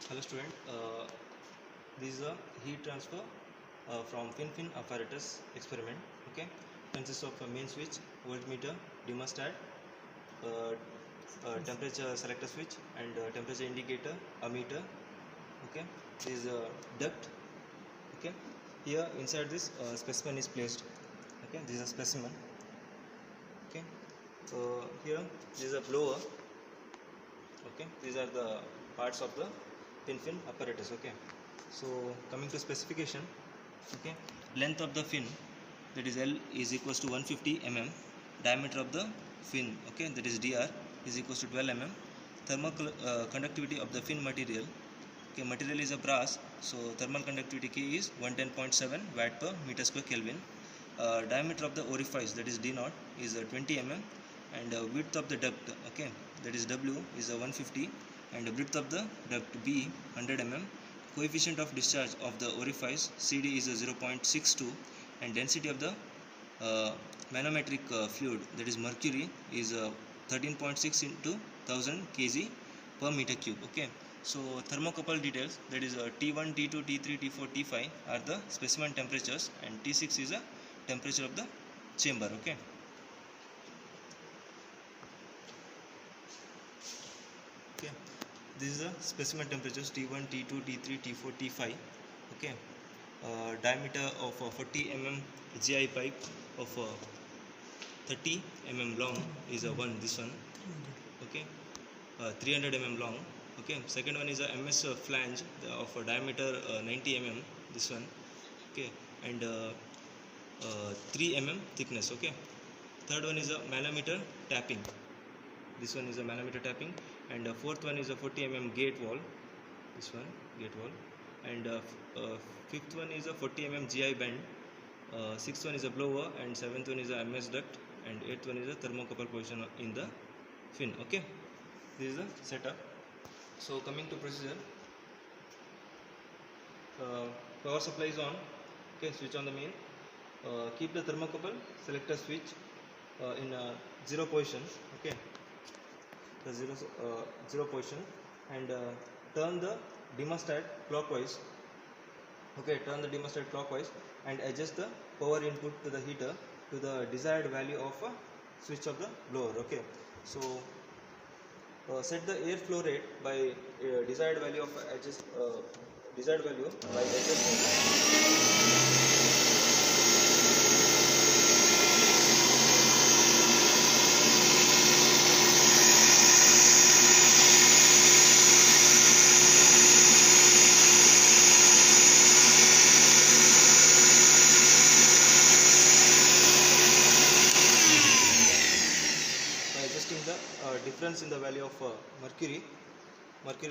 Hello student, this is a heat transfer from fin apparatus experiment. Okay, consists of a main switch, voltmeter, thermostat, uh, temperature selector switch, and temperature indicator, ammeter. Okay, this is a duct. Okay, here inside this specimen is placed. Okay, this is a specimen. Okay, here this is a blower. Okay, these are the parts of the fin apparatus. Okay, so coming to specification. Okay, length of the fin, that is L, is equals to 150 mm. Diameter of the fin, okay, that is dr, is equals to 12 mm. Thermal conductivity of the fin material, okay, material is a brass, so thermal conductivity K is 110.7 watt per meter square Kelvin. Diameter of the orifice, that is D naught, is 20 mm, and width of the duct, okay, that is W, is 150, and breadth of the duct B 100 mm. Coefficient of discharge of the orifice CD is 0.62, and density of the manometric fluid, that is mercury, is 13.6 into 1000 kg per meter cube. Okay, so thermocouple details, that is T1, T2, T3, T4, T5 are the specimen temperatures, and T6 is the temperature of the chamber. Okay, okay, this is the specimen temperatures T1, T2, T3, T4, T5. Okay, diameter of 40 mm GI pipe of 30 mm long is a one, this one. Okay, 300 mm long. Okay, second one is a MS flange of a diameter 90 mm, this one. Okay, and 3 mm thickness. Okay, third one is a manometer tapping, this one is a manometer tapping, and fourth one is a 40 mm gate wall, this one, gate wall, and fifth one is a 40 mm GI bend, sixth one is a blower, and seventh one is a MS duct, and eighth one is a thermocouple position in the fin. Okay, this is the setup. So coming to procedure, uh, power supply is on. Okay, switch on the main. Keep the thermocouple selector switch in zero position. Okay, the zero position, and turn the thermostat clockwise. Okay, turn the thermostat clockwise and adjust the power input to the heater to the desired value of switch of the blower. Okay, so set the air flow rate by desired value of desired value by adjusting the difference in the value of mercury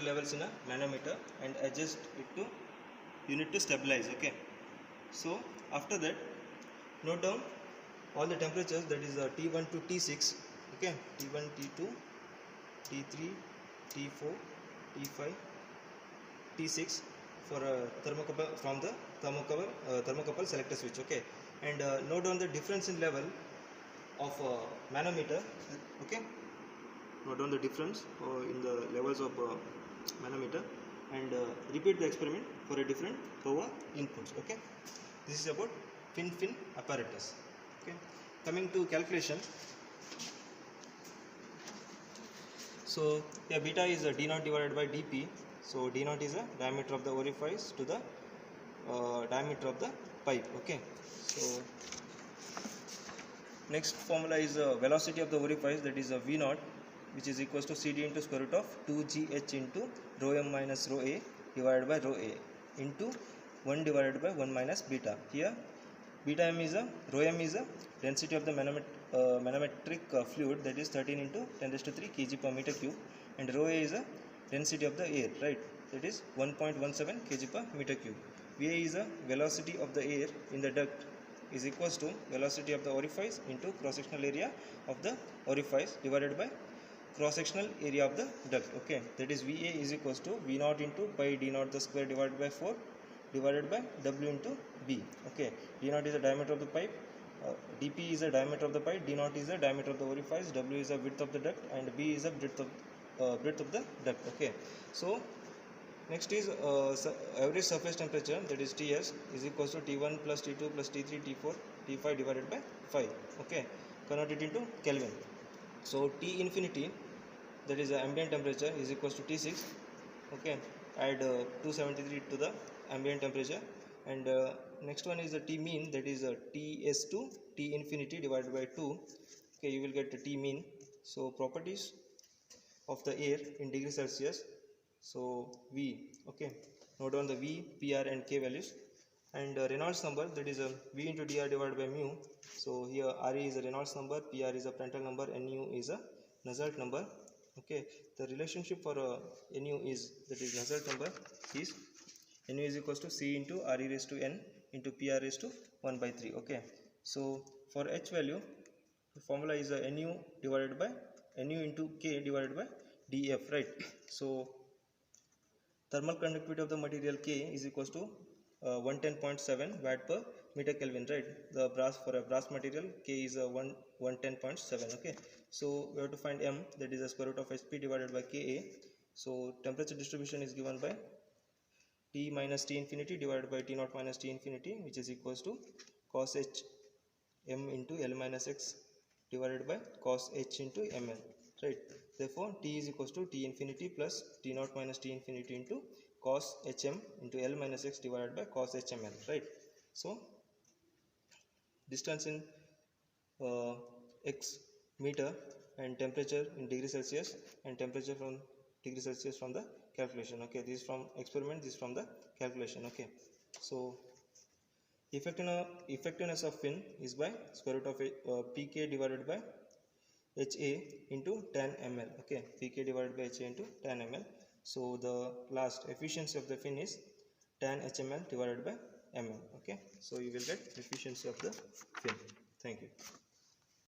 levels in a manometer, and adjust it to unit to stabilize. Okay, so after that, note down all the temperatures, that is T1 to T6. Okay, T1, T2, T3, T4, T5, T6 for thermocouple from the thermocouple selector switch. Okay, and note down the difference in level of manometer. Okay, note down the difference in the levels of manometer, and repeat the experiment for a different power inputs. Okay, this is about fin apparatus. Okay, coming to calculation. So yeah, beta is d naught divided by dp. So d naught is the diameter of the orifice to the diameter of the pipe. Okay, so next formula is velocity of the orifice, that is v naught, which is equals to CD into square root of 2gh into rho m minus rho a divided by rho a into 1 divided by 1 minus beta. Here beta m is a rho m is a density of the manometric fluid, that is 13 into 10 raised to 3 kg per meter cube, and rho a is a density of the air, right, that is 1.17 kg per meter cube. Va is a velocity of the air in the duct, is equals to velocity of the orifice into cross sectional area of the orifice divided by cross sectional area of the duct. Okay, that is Va is equals to V naught into pi d naught the square divided by 4 divided by W into B. Okay, d naught is the diameter of the pipe, dp is the diameter of the pipe, d naught is the diameter of the orifice, W is the width of the duct, and B is the breadth of the duct. Okay, so Next is average surface temperature, that is Ts, is equals to T1 plus T2 plus T3 T4 T5 divided by 5. Okay, convert it into Kelvin. So T infinity, that is the ambient temperature, is equals to T6. Okay, add 273 to the ambient temperature, and next one is the T mean, that is Ts2 T infinity divided by 2. Okay, you will get the T mean. So properties of the air in degree Celsius. So V, okay, note down the V, PR and K values, and Reynolds number, that is V into dr divided by mu. So here Re is a Reynolds number, PR is a Prandtl number, Nu is a Nusselt number. Okay, the relationship for Nu is, that is Nusselt number, is Nu is equals to C into Re raised to N into PR raised to 1 by 3. Okay, so for H value, the formula is Nu divided by Nu into K divided by dF, right? So thermal conductivity of the material K is equals to 110.7 watt per meter Kelvin, right? The brass, for a brass material, K is 110.7. Okay, so we have to find M, that is the square root of Hp divided by Ka. So temperature distribution is given by T minus T infinity divided by T naught minus T infinity, which is equals to cos H M into L minus X divided by cos H into Ml, right? Therefore T is equals to T infinity plus T naught minus T infinity into cos Hm into L minus X divided by cos Hml, right? So distance in X meter, and temperature in degree Celsius, and temperature from degree Celsius from the calculation. Okay, this is from experiment, this is from the calculation. Okay, so effectiveness of fin is by square root of Pk divided by Ha into tan ml. Okay, Pk divided by Ha into tan ml. So the last efficiency of the fin is tan HML divided by ml. Okay, so you will get efficiency of the fin. Thank you.